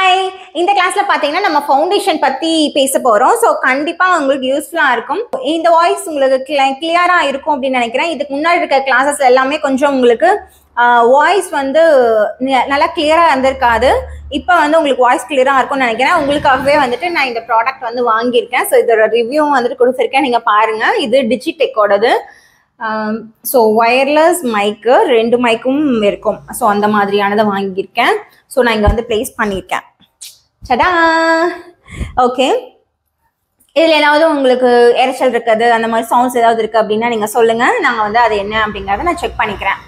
Hi, இந்த கிளாஸ்ல பாத்தீங்கன்னா நம்ம ஃபவுண்டேஷன் பத்தி பேச போறோம். ஸோ கண்டிப்பா உங்களுக்கு யூஸ்ஃபுல்லா இருக்கும். இந்த வாய்ஸ் உங்களுக்கு கிளியரா இருக்கும் அப்படின்னு நினைக்கிறேன். இதுக்கு முன்னாடி இருக்க கிளாஸஸ் எல்லாமே கொஞ்சம் உங்களுக்கு வாய்ஸ் வந்து நல்லா கிளியரா இருந்திருக்காது. இப்போ வந்து உங்களுக்கு வாய்ஸ் கிளியரா இருக்கும்னு நினைக்கிறேன். உங்களுக்காகவே வந்துட்டு நான் இந்த ப்ராடக்ட் வந்து வாங்கியிருக்கேன். ஸோ இதோட ரிவ்யூவும் வந்துட்டு கொடுத்துருக்கேன். நீங்க பாருங்க. இது டிஜிடெக்கோடது. ஸோ ஒயர்லெஸ் மைக்கு 2 மைக்கும் இருக்கும். ஸோ அந்த மாதிரியானதை வாங்கியிருக்கேன். ஸோ நான் இங்கே வந்து பிளேஸ் பண்ணியிருக்கேன். சடா ஓகே. இதில் ஏதாவது உங்களுக்கு எரிச்சல் இருக்குது, அந்த மாதிரி சவுண்ட்ஸ் ஏதாவது இருக்குது அப்படின்னா நீங்கள் சொல்லுங்கள். நாங்கள் வந்து அது என்ன அப்படிங்கிறத நான் செக் பண்ணிக்கிறேன்.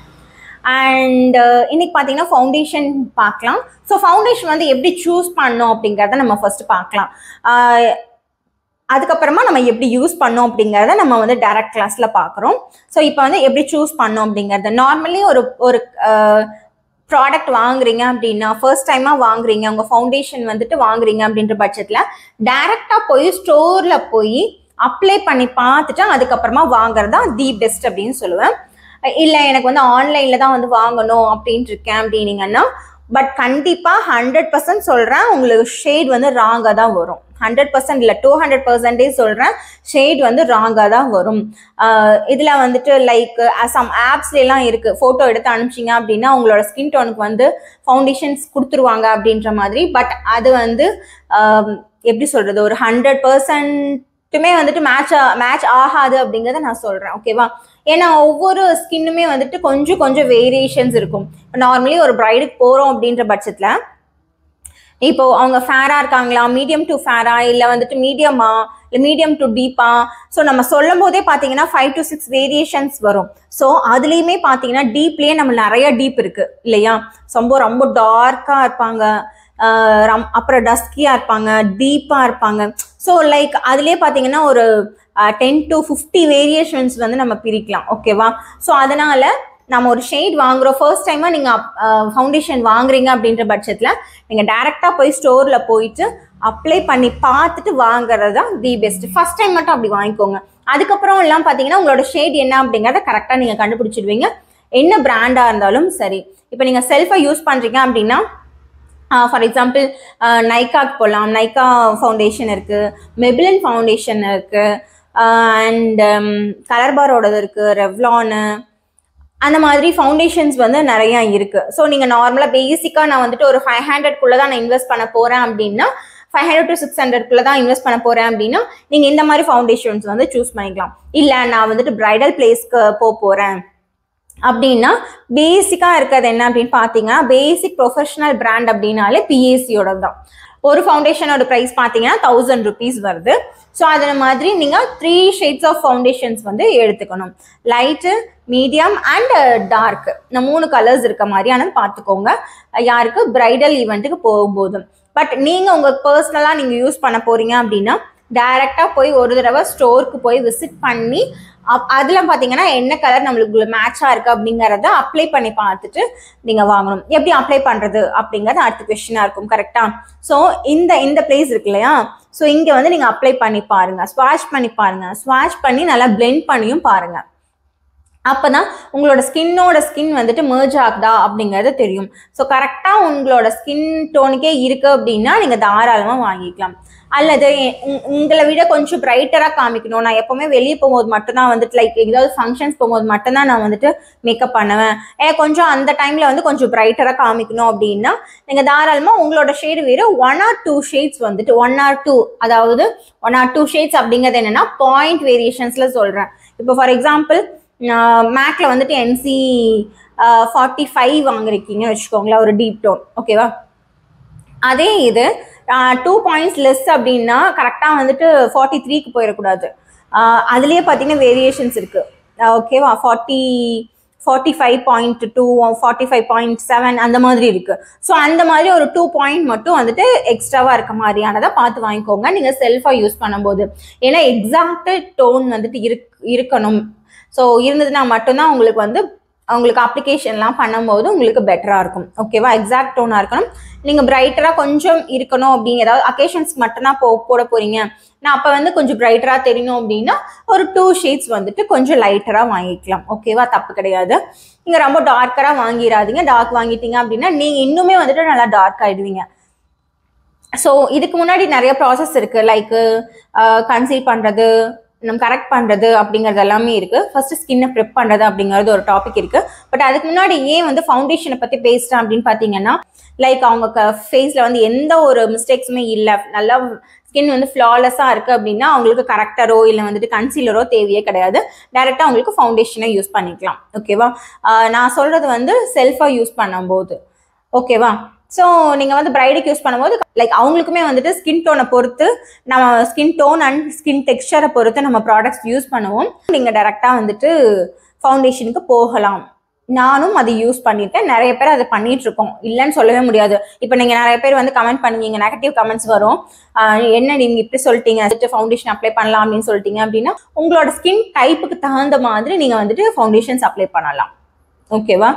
அண்ட் இன்னைக்கு பார்த்தீங்கன்னா ஃபவுண்டேஷன் பார்க்கலாம். ஸோ ஃபவுண்டேஷன் வந்து எப்படி சூஸ் பண்ணோம் அப்படிங்கிறத நம்ம ஃபர்ஸ்ட் பார்க்கலாம். அதுக்கப்புறமா நம்ம எப்படி யூஸ் பண்ணோம் அப்படிங்கிறத நம்ம வந்து டைரக்ட் கிளாஸ்ல பார்க்குறோம். ஸோ இப்போ வந்து எப்படி சூஸ் பண்ணோம் அப்படிங்கிறத நார்மலி ஒரு ப்ராடக்ட் வாங்குறீங்க அப்படின்னா, ஃபர்ஸ்ட் டைமாக வாங்குறீங்க, உங்கள் ஃபவுண்டேஷன் வந்துட்டு வாங்குறீங்க அப்படின்ற பட்சத்தில் டைரெக்டாக போய் ஸ்டோரில் போய் அப்ளை பண்ணி பார்த்துட்டு அதுக்கப்புறமா வாங்குறது தான் தி பெஸ்ட் அப்படின்னு சொல்லுவேன். இல்லை எனக்கு வந்து ஆன்லைனில் தான் வந்து வாங்கணும் அப்படின்ட்டு இருக்கேன் அப்படின்னீங்கன்னா, பட் கண்டிப்பாக 100% சொல்கிறேன், உங்களுக்கு ஷேட் வந்து ராங்காக தான் வரும். 100% இல்லை, 200% சொல்கிறேன், ஷேட் வந்து ராங்காக தான் வரும். இதில் வந்துட்டு லைக் சம் ஆப்ஸ்லாம் இருக்குது. ஃபோட்டோ எடுத்து அனுப்பிச்சிங்க அப்படின்னா உங்களோட ஸ்கின் டோனுக்கு வந்து ஃபவுண்டேஷன்ஸ் கொடுத்துருவாங்க அப்படின்ற மாதிரி. பட் அது வந்து எப்படி சொல்கிறது, ஒரு 100%மே வந்துட்டு மேட்ச் ஆகாது அப்படிங்கிறத நான் சொல்கிறேன். ஓகேவா? ஏன்னா ஒவ்வொரு ஸ்கின்னுமே வந்துட்டு கொஞ்சம் வேரியேஷன்ஸ் இருக்கும். நார்மலி ஒரு பிரைடுக்கு போகிறோம் அப்படின்ற பட்சத்தில் இப்போ அவங்க ஃபேரா இருக்காங்களா, மீடியம் டு ஃபேரா, இல்லை வந்துட்டு மீடியமா, இல்லை மீடியம் டு டீப்பா. ஸோ நம்ம சொல்லும் போதே பார்த்தீங்கன்னா 5 to 6 வேரியேஷன்ஸ் வரும். ஸோ அதுலேயுமே பார்த்தீங்கன்னா டீப்லேயே நம்ம நிறைய டீப் இருக்கு இல்லையா? ரொம்ப டார்க்காக இருப்பாங்க, அப்புறம் டஸ்கியாக இருப்பாங்க, டீப்பாக இருப்பாங்க. ஸோ லைக் அதுலேயே பார்த்தீங்கன்னா ஒரு 10 to 50 வேரியேஷன்ஸ் வந்து நம்ம பிரிக்கலாம். ஓகேவா? ஸோ அதனால நம்ம ஒரு ஷேட் வாங்குறோம், ஃபர்ஸ்ட் டைமாக நீங்கள் ஃபவுண்டேஷன் வாங்குறீங்க அப்படின்ற பட்சத்தில் நீங்கள் டைரெக்டாக போய் ஸ்டோரில் போயிட்டு அப்ளை பண்ணி பார்த்துட்டு வாங்குறது தான் தி பெஸ்ட். ஃபர்ஸ்ட் டைம் மட்டும் அப்படி வாங்கிக்கோங்க. அதுக்கப்புறம் எல்லாம் பார்த்தீங்கன்னா உங்களோட ஷேட் என்ன அப்படிங்கிறத கரெக்டாக நீங்கள் கண்டுபிடிச்சிடுவீங்க, என்ன பிராண்டாக இருந்தாலும் சரி. இப்போ நீங்கள் செல்ஃபாக யூஸ் பண்ணுறீங்க அப்படின்னா, ஃபார் எக்ஸாம்பிள் நைக்காக்கு போகலாம். நைக்கா ஃபவுண்டேஷன் இருக்குது, மெபிலின் ஃபவுண்டேஷன் இருக்குது, அண்ட் கலர் பாரோடது இருக்குது, ரெவ்லானு, அந்த மாதிரி ஃபவுண்டேஷன்ஸ் வந்து நிறையா இருக்குது. ஸோ நீங்கள் நார்மலாக பேசிக்காக நான் வந்துட்டு ஒரு 500க்குள்ளே தான் நான் இன்வெஸ்ட் பண்ண போகிறேன் அப்படின்னா, 500 to 600க்குள்ளே தான் இன்வெஸ்ட் பண்ண போகிறேன் அப்படின்னா நீங்கள் இந்த மாதிரி ஃபவுண்டேஷன்ஸ் வந்து சூஸ் பண்ணிக்கலாம். இல்லை நான் வந்துட்டு பிரைடல் பிளேஸ்க்கு போகிறேன் அப்படின்னா பேசிக்காக இருக்கிறது என்ன அப்படின்னு பார்த்தீங்கன்னா, பேசிக் ப்ரொஃபஷனல் பிராண்ட் அப்படின்னாலே பிஏசியோட தான். ஒரு ஃபவுண்டேஷனோட ப்ரைஸ் பார்த்தீங்கன்னா 1000 rupees வருது. ஸோ அதில் மாதிரி நீங்கள் 3 shades ஆஃப் ஃபவுண்டேஷன்ஸ் வந்து எடுத்துக்கணும். Light, medium and dark. இந்த 3 கலர்ஸ் இருக்க மாதிரியானது பார்த்துக்கோங்க யாருக்கு பிரைடல் ஈவெண்ட்டுக்கு போகும்போது. பட் நீங்கள் உங்கள் பர்சனலாக நீங்கள் யூஸ் பண்ண போகிறீங்க அப்படின்னா டைரெக்டாக போய் ஒரு தடவை ஸ்டோருக்கு போய் விசிட் பண்ணி அதில் பார்த்தீங்கன்னா என்ன கலர் நம்மளுக்கு மேட்சாக இருக்குது அப்படிங்கிறத அப்ளை பண்ணி பார்த்துட்டு நீங்கள் வாங்கணும். எப்படி அப்ளை பண்ணுறது அப்படிங்கிறது அடுத்த கொஸ்டினாக இருக்கும். கரெக்டாக? ஸோ இந்த பிளேஸ் இருக்கு இல்லையா? ஸோ இங்கே வந்து நீங்கள் அப்ளை பண்ணி பாருங்கள், ஸ்வாஷ் பண்ணி பாருங்கள், ஸ்வாஷ் பண்ணி நல்லா பிளெண்ட் பண்ணியும் பாருங்கள். அப்போ தான் உங்களோட ஸ்கின் வந்துட்டு மெர்ஜ் ஆகுதா அப்படிங்கிறது தெரியும். ஸோ கரெக்டாக உங்களோட ஸ்கின் டோனுக்கே இருக்குது அப்படின்னா நீங்கள் தாராளமாக வாங்கிக்கலாம். அல்லது உங்களை விட கொஞ்சம் பிரைட்டராக காமிக்கணும், நான் எப்போவுமே வெளியே போகும்போது மட்டும்தான் வந்துட்டு லைக் ஏதாவது ஃபங்க்ஷன்ஸ் போகும்போது மட்டும்தான் நான் வந்துட்டு மேக்கப் பண்ணுவேன், கொஞ்சம் அந்த டைமில் வந்து கொஞ்சம் பிரைட்டராக காமிக்கணும் அப்படின்னா நீங்கள் தாராளமாக உங்களோட ஷேடு வேறு 1 or 2 shades வந்துட்டு 1 or 2, அதாவது 1 or 2 shades அப்படிங்கிறது என்னென்னா பாயிண்ட் வேரியேஷன்ஸில் சொல்கிறேன். இப்போ ஃபார் எக்ஸாம்பிள் மேக்ல வந்துட்டு NC 45 வாங்கிருக்கீங்கன்னு வச்சுக்கோங்களேன், ஒரு டீப் டோன். ஓகேவா? அதே இது 2 points லெஸ் அப்படின்னா கரெக்டாக வந்துட்டு 43க்கு போயிடக்கூடாது. அதுலேயே பார்த்தீங்கன்னா வேரியேஷன்ஸ் இருக்குது. ஓகேவா? 45.2, 45.7 அந்த மாதிரி இருக்குது. ஸோ அந்த மாதிரி ஒரு 2 point மட்டும் வந்துட்டு எக்ஸ்ட்ராவாக இருக்க மாதிரியானதை பார்த்து வாங்கிக்கோங்க நீங்கள் செல்ஃபாக யூஸ் பண்ணும்போது. ஏன்னா எக்ஸாக்ட் டோன் வந்துட்டு இருக்கணும். ஸோ இருந்ததுன்னா மட்டும்தான் உங்களுக்கு அப்ளிகேஷன்லாம் பண்ணும்போது உங்களுக்கு பெட்டராக இருக்கும். ஓகேவா? எக்ஸாக்ட் டோனாக இருக்கணும். நீங்கள் பிரைட்டராக கொஞ்சம் இருக்கணும் அப்படிங்கிற ஏதாவது அக்கேஷன்ஸ்க்கு மட்டும்தான் போட போகிறீங்க, நான் அப்போ வந்து கொஞ்சம் பிரைட்டராக தெரியணும் அப்படின்னா ஒரு 2 shades வந்துட்டு கொஞ்சம் லைட்டராக வாங்கிக்கலாம். ஓகேவா? தப்பு கிடையாது. நீங்கள் ரொம்ப டார்க்கராக வாங்கிடாதீங்க. டார்க் வாங்கிட்டீங்க அப்படின்னா நீங்கள் இன்னுமே வந்துட்டு நல்லா டார்க் ஆகிடுவீங்க. ஸோ இதுக்கு முன்னாடி நிறைய ப்ராசஸ் இருக்குது, லைக் கன்சீல் பண்ணுறது, நம்ம கரெக்ட் பண்ணுறது அப்படிங்கிறது எல்லாமே இருக்குது. ஃபர்ஸ்ட் ஸ்கின்னை ப்ரிப் பண்ணுறது அப்படிங்கிறது ஒரு டாபிக் இருக்குது. பட் அதுக்கு முன்னாடி ஏன் வந்து ஃபவுண்டேஷனை பற்றி பேசுகிறேன் அப்படின்னு பார்த்தீங்கன்னா, லைக் அவங்க ஃபேஸில் வந்து எந்த ஒரு மிஸ்டேக்ஸுமே இல்லை, நல்லா ஸ்கின் வந்து ஃப்ளாலெஸ்ஸாக இருக்குது அப்படின்னா அவங்களுக்கு கரெக்டரோ இல்லை வந்துட்டு கன்சீலரோ தேவையே கிடையாது. டைரெக்டாக அவங்களுக்கு ஃபவுண்டேஷனை யூஸ் பண்ணிக்கலாம். ஓகேவா? நான் சொல்கிறது வந்து செல்ஃபாக யூஸ் பண்ணும்போது. ஓகேவா? ஸோ நீங்கள் வந்து பிரைடுக்கு யூஸ் பண்ணும்போது லைக் அவங்களுக்குமே வந்துட்டு ஸ்கின் டோனை பொறுத்து, நம்ம ஸ்கின் டோன் அண்ட் ஸ்கின் டெக்ஸ்சரை பொறுத்து நம்ம ப்ராடக்ட்ஸ் யூஸ் பண்ணுவோம். நீங்கள் டேரெக்டாக வந்துட்டு ஃபவுண்டேஷனுக்கு போகலாம். நானும் அது யூஸ் பண்ணியிருக்கேன். நிறைய பேர் அதை பண்ணிட்டு இருக்கோம், இல்லைன்னு சொல்லவே முடியாது. இப்போ நீங்கள் நிறைய பேர் வந்து கமெண்ட் பண்ணுவீங்க, நெகட்டிவ் கமெண்ட்ஸ் வரும். என்ன நீங்கள் இப்படி சொல்லிட்டீங்க, ஃபவுண்டேஷன் அப்ளை பண்ணலாம் அப்படின்னு சொல்லிட்டீங்க அப்படின்னா, உங்களோட ஸ்கின் டைப்புக்கு தகுந்த மாதிரி நீங்கள் வந்துட்டு ஃபவுண்டேஷன்ஸ் அப்ளை பண்ணலாம். ஓகேவா?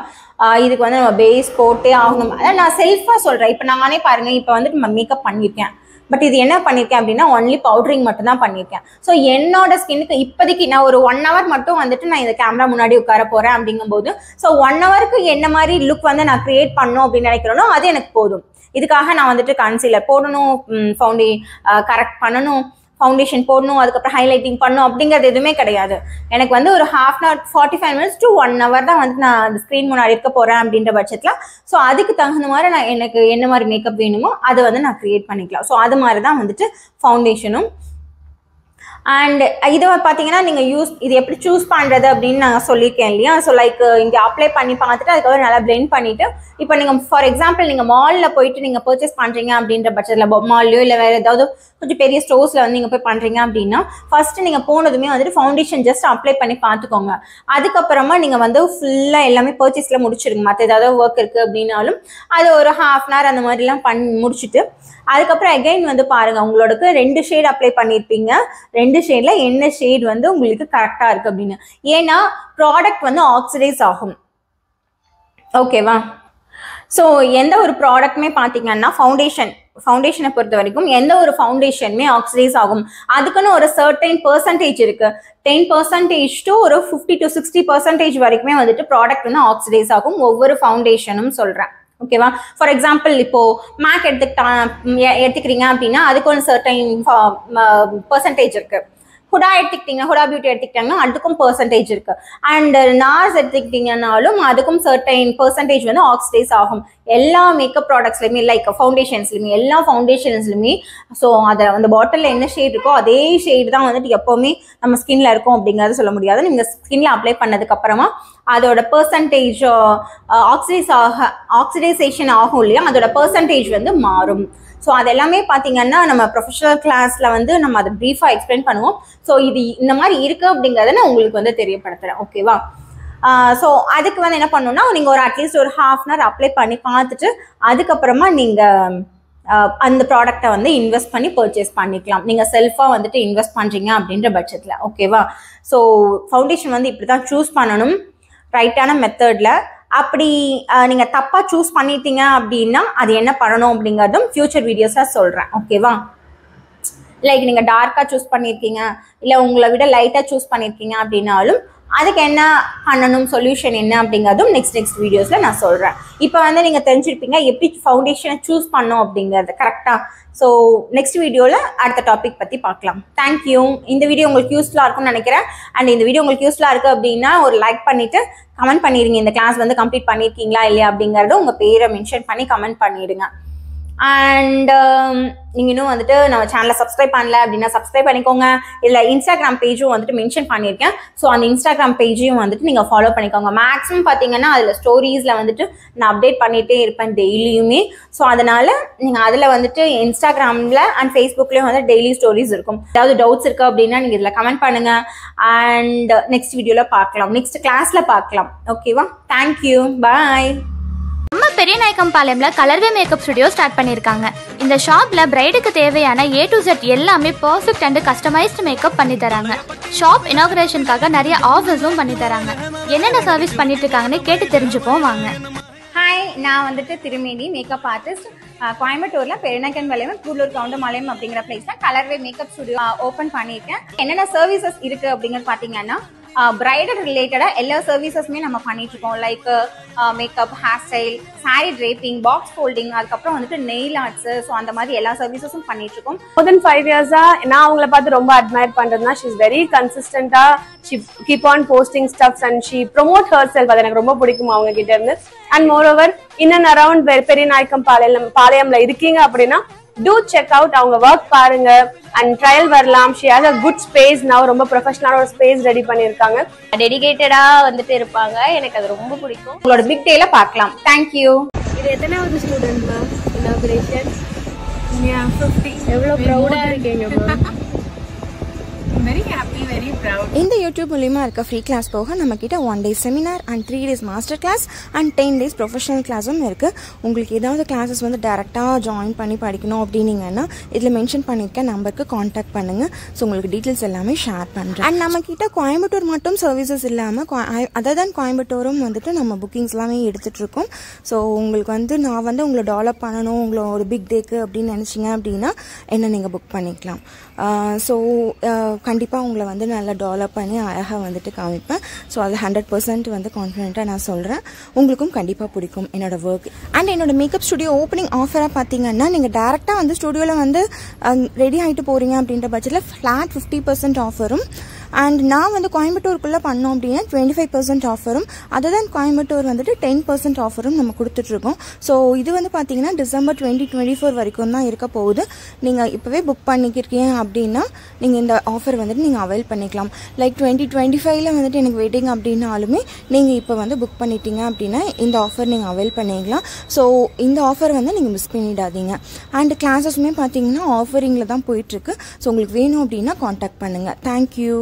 இதுக்கு வந்து நம்ம பேஸ் போட்டே ஆகணும். அதான் நான் செல்ஃபாக சொல்கிறேன். இப்போ நானே பாருங்கள், இப்போ வந்துட்டு நம்ம மேக்கப் பண்ணியிருக்கேன். பட் இது என்ன பண்ணியிருக்கேன் அப்படின்னா ஒன்லி பவுடரிங் மட்டும் தான் பண்ணியிருக்கேன். ஸோ என்னோட ஸ்கின்னுக்கு இப்போதைக்கு நான் ஒரு 1 hour மட்டும் வந்துட்டு நான் இந்த கேமரா முன்னாடி உட்கார போகிறேன் அப்படிங்கும்போது, ஸோ 1 hourக்கு என்ன மாதிரி லுக் வந்து நான் க்ரியேட் பண்ணணும் அப்படின்னு நினைக்கிறேனோ அது எனக்கு போதும். இதுக்காக நான் வந்துட்டு கன்சீலர் போடணும், கரெக்ட் பண்ணணும், ஃபவுண்டேஷன் போடணும், அதுக்கப்புறம் ஹைலைட்டிங் பண்ணணும் அப்படிங்கிறது எதுவுமே கிடையாது. எனக்கு வந்து ஒரு 1/2 hour 45 minutes to 1 hour தான் வந்துட்டு நான் அந்த ஸ்க்ரீன் முன்னாடி இருக்க போகிறேன் அப்படின்ற பட்சத்தில், ஸோ அதுக்கு தகுந்த மாதிரி நான் எனக்கு என்ன மாதிரி மேக்கப் வேணுமோ அதை வந்து நான் க்ரியேட் பண்ணிக்கலாம். ஸோ அது மாதிரி தான் வந்துட்டு ஃபவுண்டேஷனும். அண்ட் இதை பார்த்தீங்கன்னா நீங்கள் இது எப்படி சூஸ் பண்ணுறது அப்படின்னு நான் சொல்லியிருக்கேன் இல்லையா? ஸோ லைக் இங்கே அப்ளை பண்ணி பார்த்துட்டு அதுக்கப்புறம் நல்லா பிளெண்ட் பண்ணிவிட்டு, இப்போ நீங்கள் ஃபார் எக்ஸாம்பிள் நீங்கள் மாலில் போயிட்டு நீங்கள் பர்ச்சேஸ் பண்ணுறீங்க அப்படின்ற பட்சத்தில், மால்லையோ இல்லை வேறு ஏதாவது கொஞ்சம் பெரிய ஸ்டோர்ஸில் வந்து நீங்கள் போய் பண்ணுறீங்க அப்படின்னா, ஃபஸ்ட்டு நீங்கள் போனதுமே வந்துட்டு ஃபவுண்டேஷன் ஜஸ்ட் அப்ளை பண்ணி பார்த்துக்கோங்க. அதுக்கப்புறமா நீங்கள் வந்து ஃபுல்லாக எல்லாமே பர்ச்சேஸில் முடிச்சிடுங்க. மற்ற ஏதாவது ஒர்க் இருக்குது அப்படின்னாலும் அது ஒரு 1/2 hour அந்த மாதிரிலாம் முடிச்சுட்டு, அதுக்கப்புறம் அகைன் வந்து பாருங்கள், உங்களுக்கு 2 ஷேட் அப்ளை பண்ணியிருப்பீங்க. 2 ஷேடில் என்ன ஷேட் வந்து உங்களுக்கு கரெக்டாக இருக்குது அப்படின்னு. ஏன்னா ப்ராடக்ட் வந்து ஆக்சிடைஸ் ஆகும். ஓகேவா? ஸோ எந்த ஒரு ப்ராடக்ட்டுமே பார்த்தீங்கன்னா ஃபவுண்டேஷனை பொறுத்த வரைக்கும் எந்த ஒரு ஃபவுண்டேஷனுமே ஆக்சிடைஸ் ஆகும். அதுக்குன்னு ஒரு சர்டைன் பெர்சன்டேஜ் இருக்கு. 10% to ஒரு 50 to 60% வரைக்குமே வந்துட்டு ப்ராடக்ட் வந்து ஆக்சிடைஸ் ஆகும், ஒவ்வொரு ஃபவுண்டேஷனும் சொல்கிறேன். ஓகேவா? ஃபார் எக்ஸாம்பிள் இப்போ மேக் எடுத்துக்கிறீங்க அப்படின்னா அதுக்கு ஒரு சர்டைன் பெர்சன்டேஜ் இருக்கு. ஹுடா எடுத்துக்கிட்டீங்கன்னா, ஹுடா பியூட்டி எடுத்துக்கிட்டாங்கன்னா அதுக்கும் பெர்சன்டேஜ் இருக்கு. அண்ட் நார்ஸ் எடுத்துக்கிட்டீங்கன்னாலும் அதுக்கும் சர்டைன் பெர்சன்டேஜ் வந்து ஆக்சிடைஸ் ஆகும். எல்லா மேக்கப் ப்ராடக்ட்ஸ்லையுமே லைக் ஃபவுண்டேஷன்ஸ்லையுமே, எல்லா ஃபவுண்டேஷன்ஸ்லையுமே. ஸோ அதை அந்த பாட்டிலில் என்ன ஷேட் இருக்கோ அதே ஷேட் தான் வந்துட்டு எப்போவுமே நம்ம ஸ்கின்ல இருக்கும் அப்படிங்கிறது சொல்ல முடியாது. நீங்கள் ஸ்கின்ல அப்ளை பண்ணதுக்கு அப்புறமா அதோட பெர்சன்டேஜ் ஆக்சிடைசேஷன் ஆகும் இல்லையா, அதோட பெர்சன்டேஜ் வந்து மாறும். ஸோ அது எல்லாமே பார்த்தீங்கன்னா நம்ம ப்ரொஃபஷனல் கிளாஸில் வந்து நம்ம அதை ப்ரீஃபாக எக்ஸ்பிளைன் பண்ணுவோம். ஸோ இது இந்த மாதிரி இருக்குது அப்படிங்கிறத நான் உங்களுக்கு வந்து தெரியப்படுத்துகிறேன். ஓகேவா? ஸோ அதுக்கு வந்து என்ன பண்ணணும்னா, நீங்கள் ஒரு அட்லீஸ்ட் ஒரு 1/2 hour அப்ளை பண்ணி பார்த்துட்டு அதுக்கப்புறமா நீங்கள் அந்த ப்ராடக்டை வந்து இன்வெஸ்ட் பண்ணி பர்ச்சேஸ் பண்ணிக்கலாம். நீங்கள் செல்ஃபாக வந்துட்டு இன்வெஸ்ட் பண்ணுறீங்க அப்படின்ற பட்சத்தில். ஓகேவா? ஸோ ஃபவுண்டேஷன் வந்து இப்படி தான் சூஸ் பண்ணணும், ரைட்டான மெத்தடில். அப்படி நீங்கள் தப்பாக சூஸ் பண்ணிட்டீங்க அப்படின்னா அது என்ன பண்ணணும் அப்படிங்கிறதும் ஃபியூச்சர் வீடியோஸாக சொல்கிறேன். ஓகேவா? லைக் நீங்கள் டார்க்காக சூஸ் பண்ணியிருக்கீங்க, இல்லை உங்களை விட லைட்டாக சூஸ் பண்ணியிருக்கீங்க அப்படின்னாலும் அதுக்கு என்ன பண்ணணும், சொல்யூஷன் என்ன அப்படிங்கிறதும் நெக்ஸ்ட் வீடியோஸில் நான் சொல்கிறேன். இப்போ வந்து நீங்கள் தெரிஞ்சிருப்பீங்க எப்படி ஃபவுண்டேஷனை சூஸ் பண்ணோம் அப்படிங்கிறது கரெக்டாக. ஸோ நெக்ஸ்ட் வீடியோவில் அடுத்த டாபிக் பற்றி பார்க்கலாம். தேங்க்யூ. இந்த வீடியோ உங்களுக்கு யூஸ்ஃபுல்லாக இருக்கும்னு நினைக்கிறேன். அண்ட் இந்த வீடியோ உங்களுக்கு யூஸ்ஃபுல்லாக இருக்குது அப்படின்னா ஒரு லைக் பண்ணிவிட்டு கமெண்ட் பண்ணிடுங்க. இந்த கிளாஸ் வந்து கம்ப்ளீட் பண்ணியிருக்கீங்களா இல்லையா அப்படிங்கிறத உங்கள் பேரை மென்ஷன் பண்ணி கமெண்ட் பண்ணிவிடுங்க. அண்ட் நீங்கள் இன்னும் வந்துட்டு நம்ம சேனலை சப்ஸ்கிரைப் பண்ணல அப்படின்னா சப்ஸ்கிரைப் பண்ணிக்கோங்க. இல்லை இன்ஸ்டாகிராம் பேஜும் வந்துட்டு மென்ஷன் பண்ணியிருக்கேன். ஸோ அந்த இன்ஸ்டாகிராம் பேஜையும் வந்துட்டு நீங்கள் ஃபாலோ பண்ணிக்கோங்க. மேக்ஸிமம் பார்த்தீங்கன்னா அதில் ஸ்டோரிஸில் வந்துட்டு நான் அப்டேட் பண்ணிகிட்டே இருப்பேன் டெய்லியுமே. ஸோ அதனால் நீங்கள் அதில் வந்துட்டு இன்ஸ்டாகிராமில் அண்ட் ஃபேஸ்புக்லேயும் வந்து டெய்லி ஸ்டோரிஸ் இருக்கும். ஏதாவது டவுட்ஸ் இருக்குது அப்படின்னா நீங்கள் இதில் கமெண்ட் பண்ணுங்கள். அண்ட் நெக்ஸ்ட் வீடியோவில் பார்க்கலாம், நெக்ஸ்ட் கிளாஸில் பார்க்கலாம். ஓகேவா? தேங்க்யூ, பாய். நம்ம பெரியநாயக்கம்பாளையம்ல கலர்வே மேக்கப் ஸ்டுடியோ ஸ்டார்ட் பண்ணிருக்காங்க. இந்த ஷாப்ல பிரைடுக்கு தேவையான A to Z எல்லாமே பெர்ஃபெக்ட் அண்ட் கஸ்டமைஸ்டு மேக்கப் பண்ணி தராங்க. ஷாப் இனாகுரேஷனுக்காக நிறைய ஆஃபர்ஸும் பண்ணி தராங்க. என்னென்ன சர்வீஸ் பண்ணிட்டு இருக்காங்கன்னு கேட்டு தெரிஞ்சுப்போம் வாங்க. ஹாய், நான் வந்துட்டு திருமேனி மேக்கப் ஆர்டிஸ்ட். கோயம்புத்தூர்ல பெருநாயக்கம்பாளையம் கூடலூர் கவுண்டம்பாளையம் அப்படிங்கிற பிளேஸ்ல கலர்வே மேக்கப் ஸ்டுடியோ ஓபன் பண்ணியிருக்கேன். என்னென்ன சர்வீசஸ் இருக்கு அப்படிங்கிறது பாத்தீங்கன்னா பிரைடல் ரிலேட்டடா எல்லா சர்வீசஸுமே நம்ம பண்ணிட்டு இருக்கோம். Like makeup, hair style, sari draping, box folding, அதுக்கப்புறம் வந்துட்டு நெயில் ஆர்ட்ஸ், ஸோ அந்த மாதிரி எல்லா சர்வீசஸும் பண்ணிட்டு இருக்கோம். More than 5 years நான் அவங்கள பார்த்து ரொம்ப admire பண்றதுனா she is very consistent. She keep on posting stuffs and she promote herself. அது எனக்கு ரொம்ப பிடிக்கும் அவங்க கிட்ட இருந்து. And moreover in and around Periyanayakam பாளையம்ல இருக்கீங்க அப்படின்னா do check out அவங்க ஒர்க் பாருங்க and trial வரலாம். she has a good space now. ரொம்ப ப்ரொஃபஷனலான ஒரு ஸ்பேஸ் ரெடி பண்ணிருக்காங்க. டெடிகேட்டடா வந்துட்டு இருப்பாங்க. எனக்கு அது ரொம்ப பிடிக்கும். உங்களோட பிக் டேல பார்க்கலாம். Thank you. இது எத்தனாவது ஸ்டூடண்ட் மேம் இனாகுரேஷன்? 50. எவ்வளவு ப்ரௌடா இருக்கீங்க ma'am? Very happy, very proud. இந்த யூடியூப் மூலியமா இருக்க ஃப்ரீ கிளாஸ் போக நம்ம கிட்ட 1 day seminar and 3 days master class and 10 days professional கிளாஸும் இருக்கு. உங்களுக்கு ஏதாவது கிளாஸஸ் வந்து டைரக்டா ஜாயின் பண்ணி படிக்கணும் அப்படின்னீங்கன்னா இதுல மென்ஷன் பண்ணிருக்க நம்பருக்கு காண்டாக்ட் பண்ணுங்க. ஸோ உங்களுக்கு டீட்டெயில்ஸ் எல்லாமே ஷேர் பண்றேன். அண்ட் நம்ம கிட்ட கோயம்புத்தூர் மட்டும் சர்வீசஸ் இல்லாம அதர் தென் கோயம்புத்தூரும் வந்துட்டு நம்ம புக்கிங்ஸ் எல்லாமே எடுத்துட்டு இருக்கோம். ஸோ உங்களுக்கு வந்து நான் வந்து உங்களை டெவலப் பண்ணணும் உங்களை ஒரு பிக் டேக்கு அப்படின்னு நினைச்சீங்க அப்படின்னா என்ன நீங்க புக் பண்ணிக்கலாம். ஸோ கண்டிப்பாக உங்களை வந்து நல்லா டெவலப் பண்ணி அழகாக வந்துட்டு காமிப்பேன். ஸோ அது 100% வந்து கான்ஃபிடென்ட்டாக நான் சொல்கிறேன். உங்களுக்கும் கண்டிப்பாக பிடிக்கும் என்னோட ஒர்க். அண்ட் என்னோட மேக்கப் ஸ்டுடியோ ஓப்பனிங் ஆஃபராக பார்த்தீங்கன்னா நீங்கள் டேரெக்டாக வந்து ஸ்டுடியோவில் வந்து ரெடி ஆகிட்டு போகிறீங்க அப்படின்ற பட்சத்தில் ஃப்ளாட் 50% ஆஃபரும், அண்ட் நான் வந்து கோயம்புத்தூருக்குள்ளே பண்ணோம் அப்படின்னா 25% ஆஃபரும், அதர் தென் கோயம்புத்தூர் வந்துட்டு 10% ஆஃபரும் நம்ம கொடுத்துட்ருக்கோம். ஸோ இது வந்து பார்த்தீங்கன்னா டிசம்பர் 2024 வரைக்கும் தான் இருக்க போகுது. நீங்கள் இப்போவே புக் பண்ணிக்கிறீங்க அப்படின்னா நீங்கள் இந்த ஆஃபர் வந்துட்டு நீங்கள் அவைல் பண்ணிக்கலாம். லைக் 2025 வந்துட்டு எனக்கு வெயிட்டிங் அப்படின்னாலுமே நீங்கள் இப்போ வந்து புக் பண்ணிட்டீங்க அப்படின்னா இந்த ஆஃபர் நீங்கள் அவைல் பண்ணிக்கலாம். ஸோ இந்த ஆஃபர் வந்து நீங்கள் மிஸ் பண்ணிடாதீங்க. அண்ட் கிளாஸஸுமே பார்த்தீங்கன்னா ஆஃபரிங்கில் தான் போயிட்டுருக்கு. ஸோ உங்களுக்கு வேணும் அப்படின்னா காண்டாக்ட் பண்ணுங்கள். தேங்க்யூ.